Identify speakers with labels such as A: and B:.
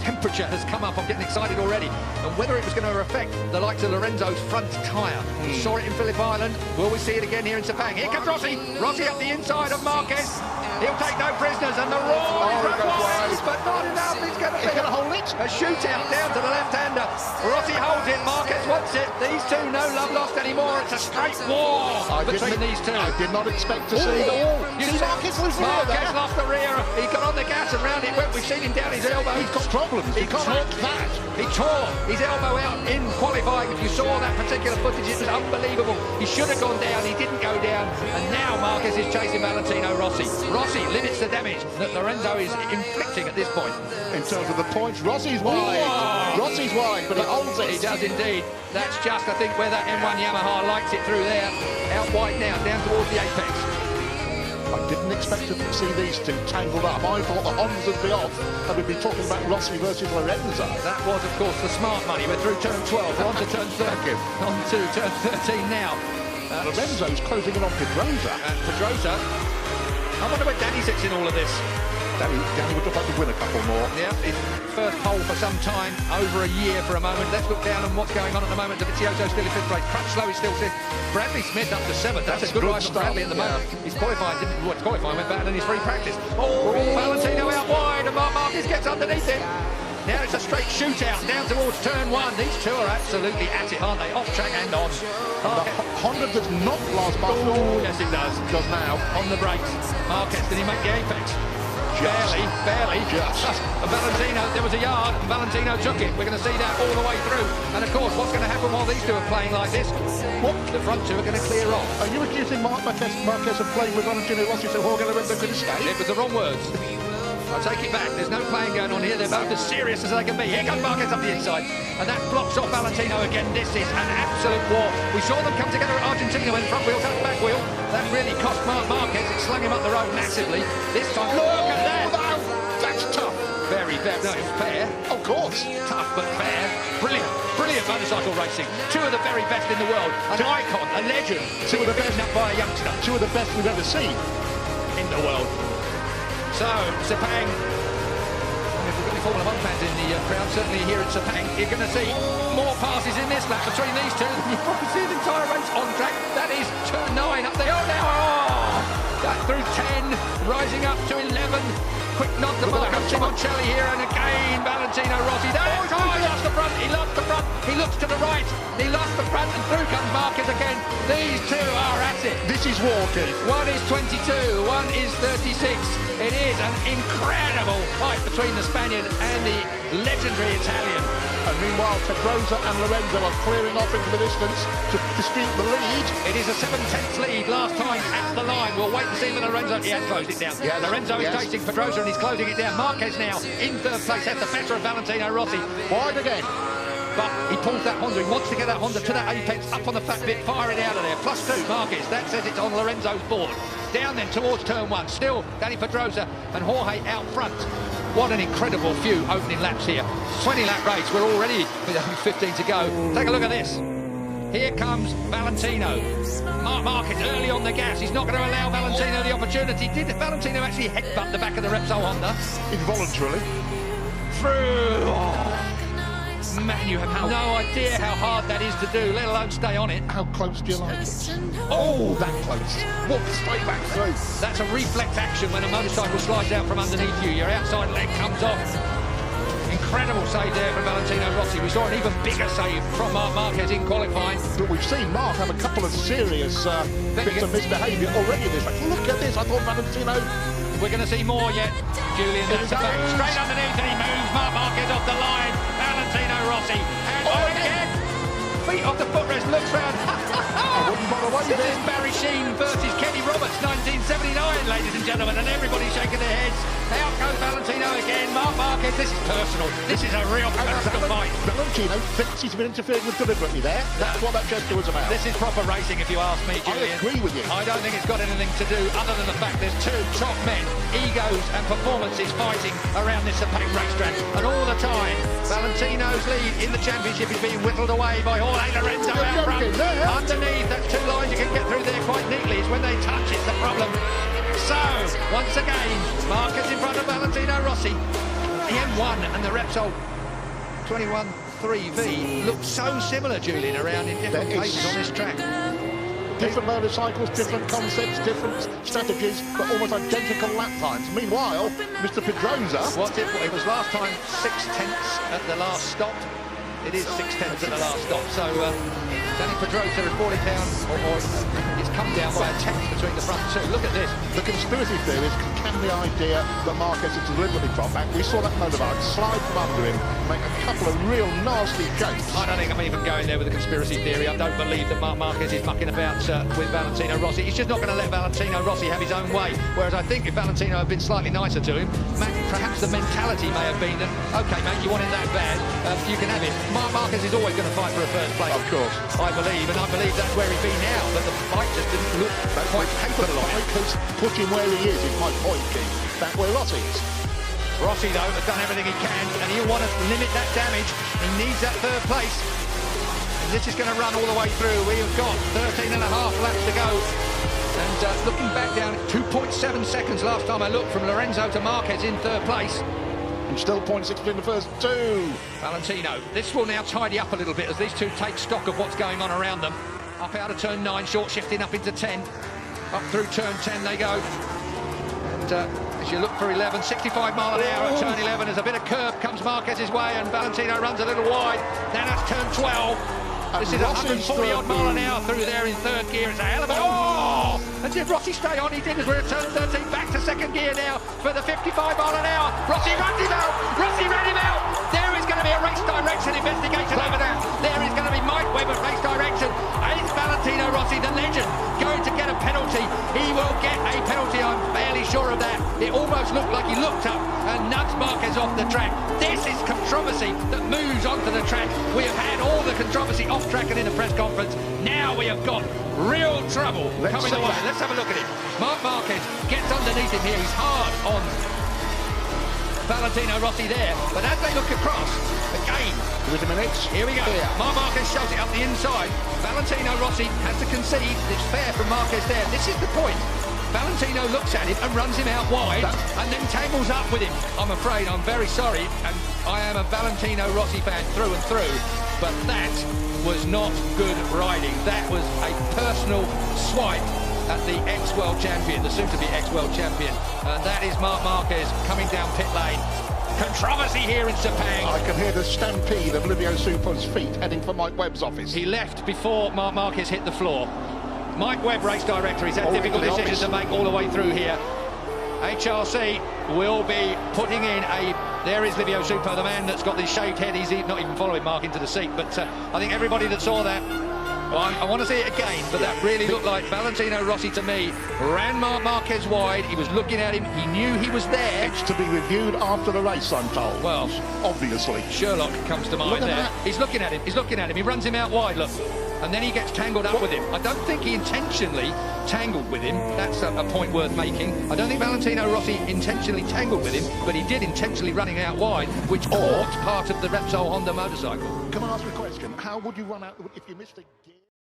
A: temperature has come up. I'm getting excited already. And whether it was going to affect the likes of Lorenzo's front tyre. We saw it in Phillip Island. Will we see it again here in Sepang? Here comes Rossi. Rossi up the inside of Marquez. He'll take no prisoners, and the roar is wise, but not enough. He's going to hold it. A shootout down to the left-hander. Rossi holds it. Marquez wants it. These two, no love lost anymore. It's a straight war between these two.
B: I did not expect to see the wall.
A: You see Marquez lose the rear there. Lost the rear. He got on the gas and round it went. We've seen him down his elbow.
B: He's got problems. He can't that.
A: He tore his elbow out in qualifying. If you saw that particular footage, it was unbelievable. He should have gone down. He didn't go down. And now Marquez is chasing Valentino Rossi. Rossi limits the damage that Lorenzo is inflicting at this point.
B: In terms of the points, Rossi's wide.
A: Whoa.
B: Rossi's wide, but he holds it.
A: He does indeed. That's just, I think, where that M1 Yamaha likes it through there. Out wide now, down towards the apex.
B: I didn't expect to see these two tangled up. I thought the Hondas would be off, and we'd be talking about Rossi versus Lorenzo.
A: That was, of course, the smart money. We're through turn 12. We're on to turn 13. On to turn 13 now.
B: Lorenzo's closing in on Pedrosa.
A: Pedrosa. I wonder where Danny sits in all of this.
B: Danny would look like to win a couple more.
A: Yeah, his first pole for some time, over a year for a moment. Let's look down on what's going on at the moment. Dovizioso still in fifth place. Crutchlow is still fifth. Bradley Smith up to seventh. That's a good ride for Bradley at the moment. He's qualified, qualifying went better than his free practice. Oh, Valentino out wide, and Marquez gets underneath him. Now it's a straight shootout down towards turn one. These two are absolutely at it, aren't they? Off track and on.
B: Honda does not last by.
A: Oh, yes it does.
B: Does now.
A: On the brakes. Marquez, did he make the apex? Barely.
B: Just.
A: Valentino, there was a yard, and Valentino took it. We're going to see that all the way through. And of course, what's going to happen while these two are playing like this? The front two are going to clear off.
B: Are you accusing Marquez of playing with Valentino Rossi so Jorge Lorenzo could escape?
A: It was the wrong words. I take it back. There's no playing going on here. They're both as serious as they can be. Here comes Marquez up the inside, and that blocks off Valentino again. This is an absolute war. We saw them come together at Argentina when front wheel touched back wheel. That really cost Marquez. It slung him up the road massively. This time, look at that.
B: That's tough.
A: Very fair. No, it's fair.
B: Of course.
A: Tough, but fair. Brilliant motorcycle racing. Two of the very best in the world. An icon, a legend.
B: Two of the best
A: up by a youngster.
B: Two of the best we've ever seen
A: in the world. So, Sepang, if we've got any Formula 1 fans in the crowd, certainly here at Sepang, you're going to see more passes in this lap between these two. You've probably seen the entire race on track. That is turn 9 up there. Oh, now, that through 10, rising up to 11. Quick nod to Marco Simoncelli here, and again, Valentino Rossi. He lost the front, he lost the front. He looks to the right, he lost the front, and through comes Marquez again. These two are at it.
B: This is walking.
A: One is 22, one is 36. It is an incredible fight between the Spaniard and the legendary Italian.
B: And meanwhile, Pedrosa and Lorenzo are clearing off into the distance to dispute the lead.
A: It is a 7/10 lead last time at the line. We'll wait and see whether Lorenzo... He has closed it down.
B: Yes,
A: Lorenzo is chasing Pedrosa and he's closing it down. Marquez now in third place has the better of Valentino Rossi.
B: Wide again.
A: But he pulls that Honda. He wants to get that Honda to that apex, up on the fat bit, fire it out of there. +2 Marquez. That says it's on Lorenzo's board. Down then towards turn 1. Still Danny Pedrosa and Jorge out front. What an incredible few opening laps here. 20-lap race. We're already with only 15 to go. Take a look at this. Here comes Valentino. Marquez early on the gas. He's not going to allow Valentino the opportunity. Did Valentino actually headbutt the back of the Repsol Honda?
B: Involuntarily.
A: Through. Oh. Man, you have no idea how hard that is to do, let alone stay on it.
B: How close do you like it? Oh, that close. Walk straight back through.
A: That's a reflex action when a motorcycle slides out from underneath you. Your outside leg comes off. Incredible save there from Valentino Rossi. We saw an even bigger save from Marquez in qualifying.
B: But we've seen Mark have a couple of serious bits of misbehaviour already in this race. Look at this. I thought Valentino...
A: We're going to see more yet. Julian, that's straight underneath, and he moves Marquez off the line. Valentino Rossi. And again. Feet off the footrest, looks round. This is Barry Sheen versus Kenny Roberts, 1979, ladies and gentlemen, and everybody's shaking their heads. Out goes Valentino again. Marquez, this is personal. This is a real personal fight.
B: Valentino thinks he's been interfering with deliberately there. That's what that gesture was about.
A: This is proper racing, if you ask me, Julian.
B: I agree with you.
A: I don't think it's got anything to do other than the fact there's two top men, egos and performances fighting around this Sepang racetrack. And all the time, Valentino's lead in the championship is being whittled away by Jorge Lorenzo out front. Underneath, that's two lines you can get through there quite neatly. It's when they touch, it's the problem. So, once again, Marquez in front of Valentino Rossi. the M1 and the Repsol 21-3V look so similar, Julian, around in different places on this track.
B: Different motorcycles, different concepts, different strategies, but almost identical lap times. Meanwhile, Mr. Pedrosa...
A: What's it? It was last time 6/10 at the last stop. It is 6/10 at the last stop. So Danny Pedrosa has brought it down, or it's come down by a tenth between the front two. Look at this.
B: The conspiracy theories can the idea that Marquez had deliberately dropped back. We saw that motorbike slide from under him, make a couple of real nasty jumps.
A: I don't think I'm even going there with a conspiracy theory. I don't believe that Marc Marquez is mucking about with Valentino Rossi. He's just not going to let Valentino Rossi have his own way. Whereas I think if Valentino had been slightly nicer to him, perhaps the mentality may have been that, OK, mate, you want it that bad, you can have it. Marc Marquez is always going to fight for a first place.
B: Of course.
A: I believe, and I believe that's where he's been now, but the bike just didn't look quite capable of it.
B: The bike has put him where he is my point, Keith. Back where Rossi is.
A: Rossi, though, has done everything he can, and he'll want to limit that damage. He needs that third place. And this is going to run all the way through. We've got 13 and a half laps to go. And looking back down, 2.7 seconds last time I looked from Lorenzo to Marquez in third place.
B: And still 0.6 in the first two.
A: Valentino. This will now tidy up a little bit as these two take stock of what's going on around them. Up out of turn 9, short shifting up into 10. Up through turn 10 they go. And as you look for 11, 65 mile an hour at turn 11, as a bit of curb comes Marquez's way and Valentino runs a little wide. Then that's turn 12. This is 140 odd mile an hour through there in third gear. It's a hell of a... Oh! And did Rossi stay on? He did, as we're at turn 13, back to second gear now for the 55 mile an hour. Rossi runs him out! Rossi ran him out! There is going to be a race direction investigation over there. There is going to be Mike Webber race direction. Is Valentino Rossi, the legend, going to get a penalty? He will get a penalty, I'm fairly sure of that. It almost looked like he looked up and nudged Marquez off the track. This is controversy that moves onto the track. We have had all the controversy off track and in the press conference. Now we have got real trouble coming away. Let's have a look at it. Marc Marquez gets underneath him here. He's hard on Valentino Rossi there. But as they look across, again,
B: with a minute.
A: Here we go. Yeah. Marc Marquez shoves it up the inside. Valentino Rossi has to concede. It's fair from Marquez there. This is the point. Valentino looks at him and runs him out wide and then tangles up with him. I'm afraid, I'm very sorry, and I am a Valentino Rossi fan through and through, but that was not good riding. That was a personal swipe at the ex-world champion, the soon-to-be ex-world champion. That is Marc Marquez coming down pit lane. Controversy here in Sepang.
B: I can hear the stampede of Livio Supo's feet heading for Mike Webb's office.
A: He left before Marc Marquez hit the floor. Mike Webb, race director, he's had difficult decisions to make all the way through here. HRC will be putting in a... There is Livio Supo, the man that's got this shaved head. He's not even following Marc into the seat, but I think everybody that saw that... Well, I want to see it again, but that really looked like Valentino Rossi to me. Ran Marc Marquez wide, he was looking at him, he knew he was there.
B: It's to be reviewed after the race, I'm told.
A: Well,
B: obviously.
A: Sherlock comes to mind there. He's looking at him, he runs him out wide, look. And then he gets tangled up with him. I don't think he intentionally tangled with him. That's a point worth making. I don't think Valentino Rossi intentionally tangled with him, but he did intentionally running out wide, which caught part of the Repsol Honda motorcycle.
B: Can I ask you a question? How would you run out if you missed a gear?